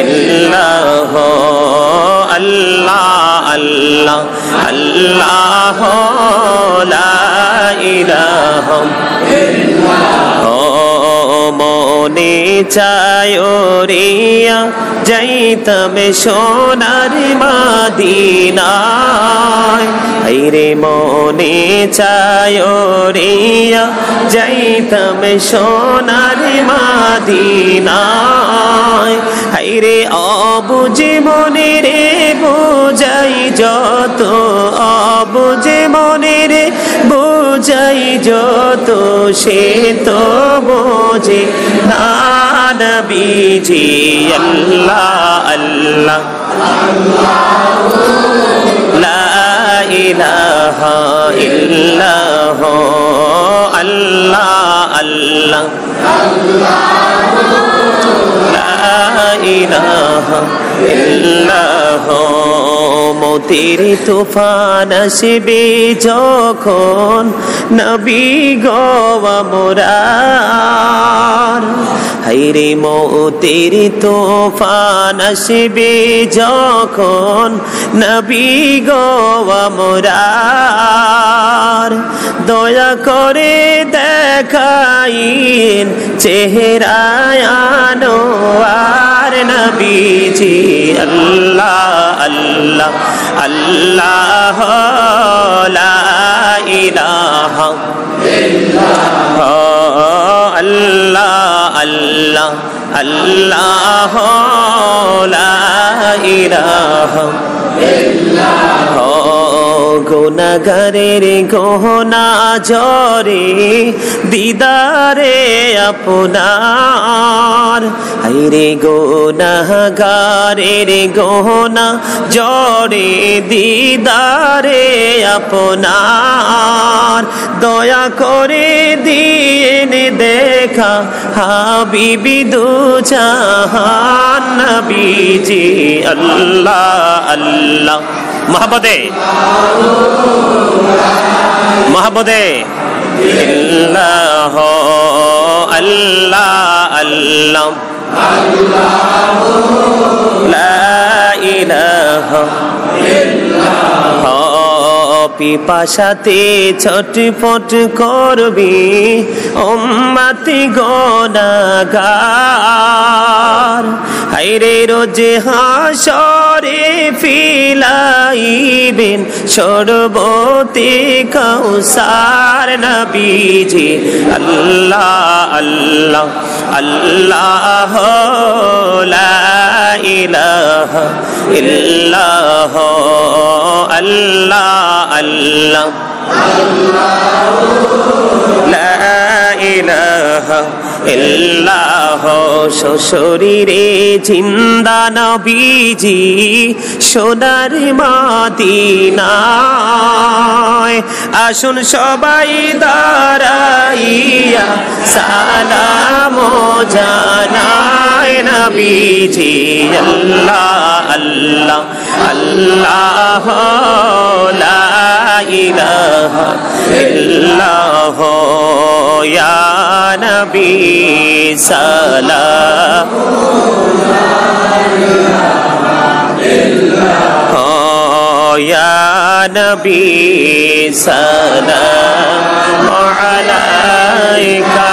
ইল্লাল্লাহ আল্লাহ আল্লাহ আল্লাহ লা ইলাহা ইল্লাল্লাহ মনে চায় রিয়া যাইতাম সোনার মদিনায় আইরে মনে চায় রিয়া যাইতাম সোনার মদিনায় আইরে অবুঝে মনে রে বুঝাই যত অবুঝে মনে রে বুঝাই যত সে তো বোঝে না নবীজি আল্লাহ আল্লাহ লা ইলাহা ইল্লাল্লাহ আল্লাহ আল্লাহ লা ইলাহা ইল্লাল্লাহ মতির তুফান আসবে যখন নবী গো আমরার হায়রে মতির তুফান আসবে যখন নবী গো আমরার দয়া করে দেখাইন চেহারায় আনোয়ার নবীজি আল্লাহ আল্লাহ আল্লাহ লা ইলাহা ইল্লাল্লাহ আল্লাহ আল্লাহ আল্লাহ লা ইলাহা ইল্লাল্লাহ গুনাহগারের গহনা জরে দিদারে আপনার হায়রে গুনাহগারের গহনা জরে দিদারে আপনার দয়া করে দিন দেখা হাবিবি দু জাহান নবীজি আল্লাহ আল্লাহ মোহাম্মদে মোহাম্মদে ইল্লাল্লাহ আল্লাহ আল্লাহ লা ইলাহা ইল্লাল্লাহ পিপাসাতে ছটফট করবি উম্মতি গুনাহগার হায়রে রোজ হাসরে ফিলাইবেন সরবতে কাউসার নবীজি আল্লাহ আল্লাহ আল্লাহ লা ইলাহা ইল্লাল্লাহ আল্লাহ আল্লাহ লা ইলাহা ইল্লাল্লাহ শরীরে জিন্দা নবীজি সোনার মদিনায় আসুন সবাই দাঁড়াইয়া সালাম জানায় নবীজি আল্লাহ আল্লাহ আল্লাহ লা ইলাহা ইল্লাল্লাহ ইয়া নবী সালাম ইয়া নবী সালাম আলাইকা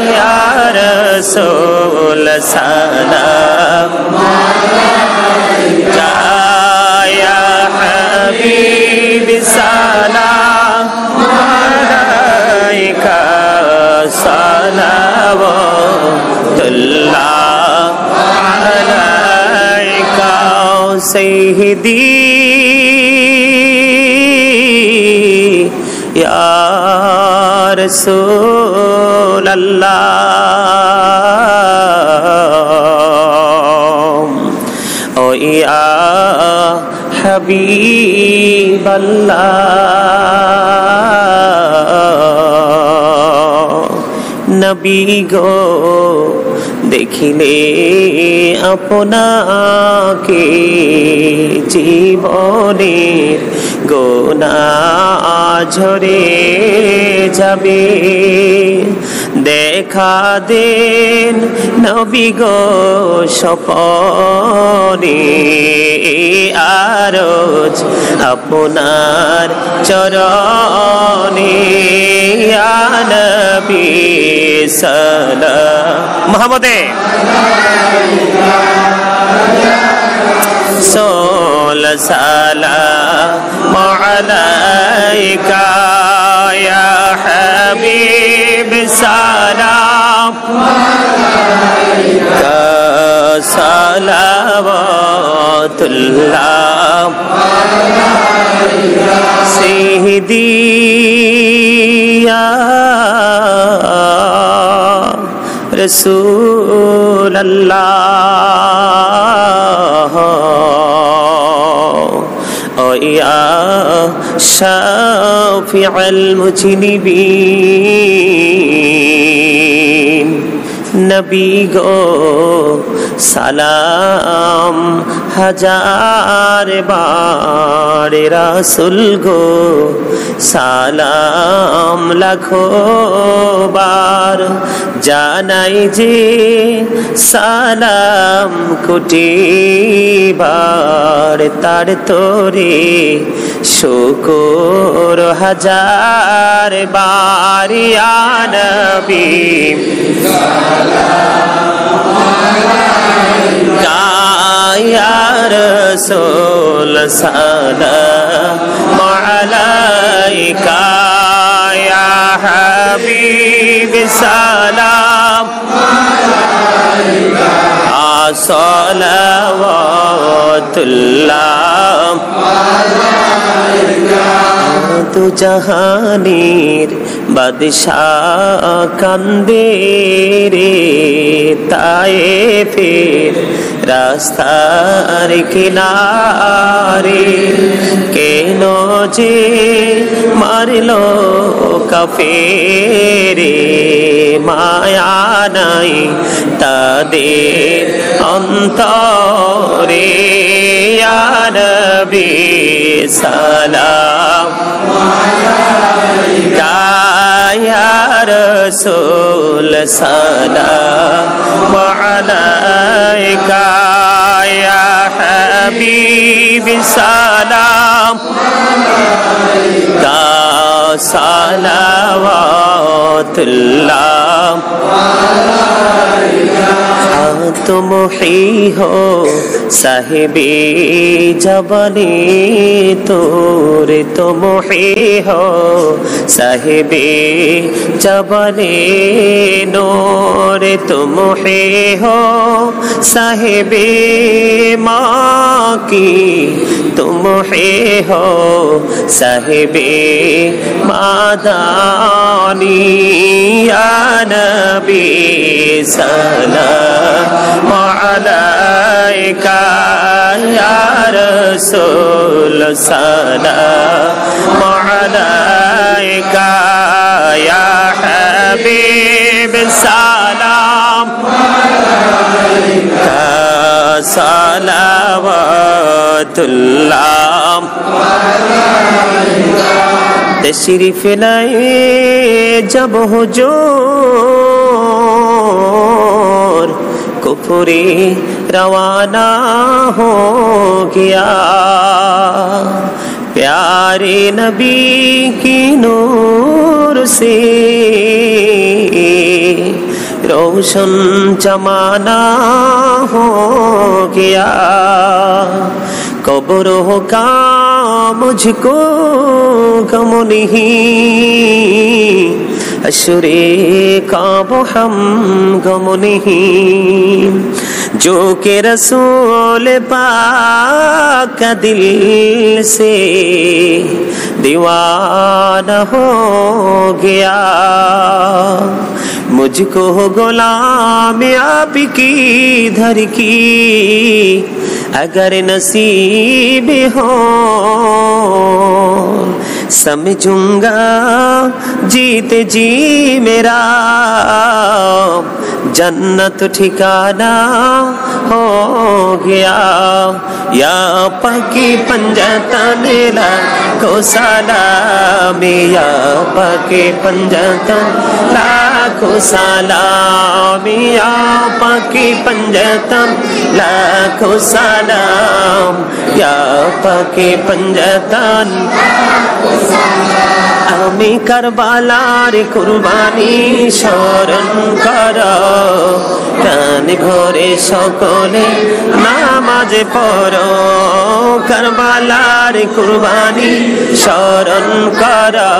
ইয়া রাসূল সালাম আলাইকা ইয়া হাবিব সালাম আলাইকা সালাওয়াতুল্লাহ আলাইকা সাইয়্যিদি ইয়া রাসূলুল্লাহ ও ইয়া হাবিবাল্লাহ নবী গো দেখিলে আপনাকে জীবনের গোনা ঝরে যাবে দেখা দেন নবী গো স্বপনে আরজ আপনার চরণে ইয়া নবী সালাম মুহাম্মদে صل سلام عليك يا حبيب سلام عليك صلوات الله سيدي يا رسول الله يا شافع المذنبين নবী গো সালাম হাজার বার রাসূল গো সালাম লাখো বার জানাই যে সালাম কোটি বার তার তোরে শুকর হাজার বার ইয়া নবী يا رسول سلام عليك يا حبيب سلام عليك صلوات الله عليك তো জাহানের বাদশাহ কান্দে রে তায়েফের রাস্তার কিনারে কেন যে মারলো কাফেরে মায়া নাই তাদের অন্তরে ইয়া নবী সালাম আলাইকা ইয়া রাসূল সালাম আলাইকা ইয়া হাবিব সালাম আলাইকা সালাওয়াতুল্লাহ আলাইকা तुम ही हो साहिबे जबने तोरे तुम ही हो साहिबे जबने नूर तुम ही हो साहिबे माँ की तुम ही हो साहिबे मादानी या नबी सलाम अलैका या रसूल सलाम अलैका या हबीब सलाम अलैका सलावतुल्लाह अलैका तशरीफ लाए जब हुजूर कुफरी रवाना हो गया प्यारे नबी की नूर से रोशन जमाना हो गया कब्रों का मुझको गम नहीं अशुरे का वो हम गम नहीं जो के रसूल पाक का दिल से दीवाना हो गया मुझको गुलाम आपकी धर की अगर नसीब हो समझूंगा जीत जी मेरा जन्नत ठिकाना हो गया या पकी पंजतन लाखों सलाम या पकी पंजतन लाखों लाखों सलाम या पाकी पंजतन लाखों सलाम या पाकी पंजतन আমি কারবালার কুরবানি স্মরণ করো প্রাণ ভরে সকলে নামাজ পড়ো কারবালার কুরবানি স্মরণ করো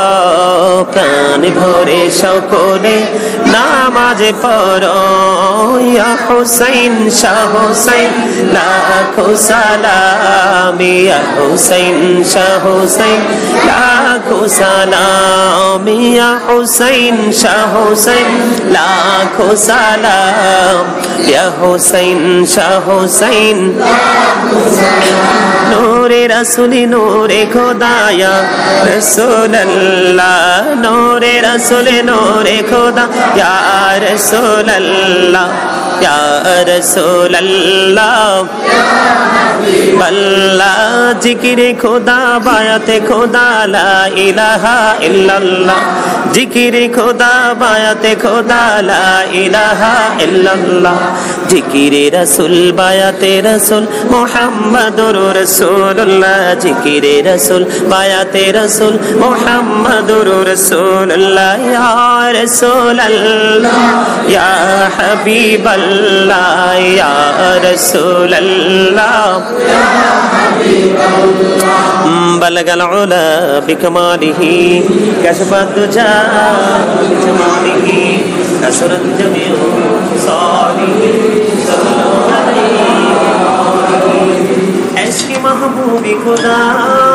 প্রাণ ভরে সকলে নামাজ পড়ো ইয়া হুসাইন শাহ হুসাইন লাখো সালাম ইয়া হুসাইন শাহ হুসাইন লাখো সালাম ইয়া হুসাইন শাহ হুসাইন লাখো সালাম ইয়া হুসাইন শাহ হুসাইন নূরে রাসূলি নূরে খোদায়া রাসূলুল্লাহ নূরে রাসূলি নূরে খোদা ইয়া রাসূলুল্লাহ ইয়া রাসূলুল্লাহ বল্লা জিকিরে খোদা বায়াতে খোদা লা ইলাহা ইল্লাল্লাহ জিকিরে খোদা বায়াতে খোদা লা ইলাহা ইল্লাল্লাহ জিকিরে রাসূল বায়াতে রাসূল মুহাম্মাদুর রাসূলুল্লাহ জিকিরে রাসূল বায়াতে রাসূল মুহাম্মাদুর রাসূলুল্লাহ ইয়া রাসূলুল্লাহ ইয়া হাবিবাল্লাহ ইয়া রাসূলুল্লাহ بلغ العلا بكماله كشف الدجى بجماله كسرت جميع خصاله صلى الله عليه عشق محبوب خدا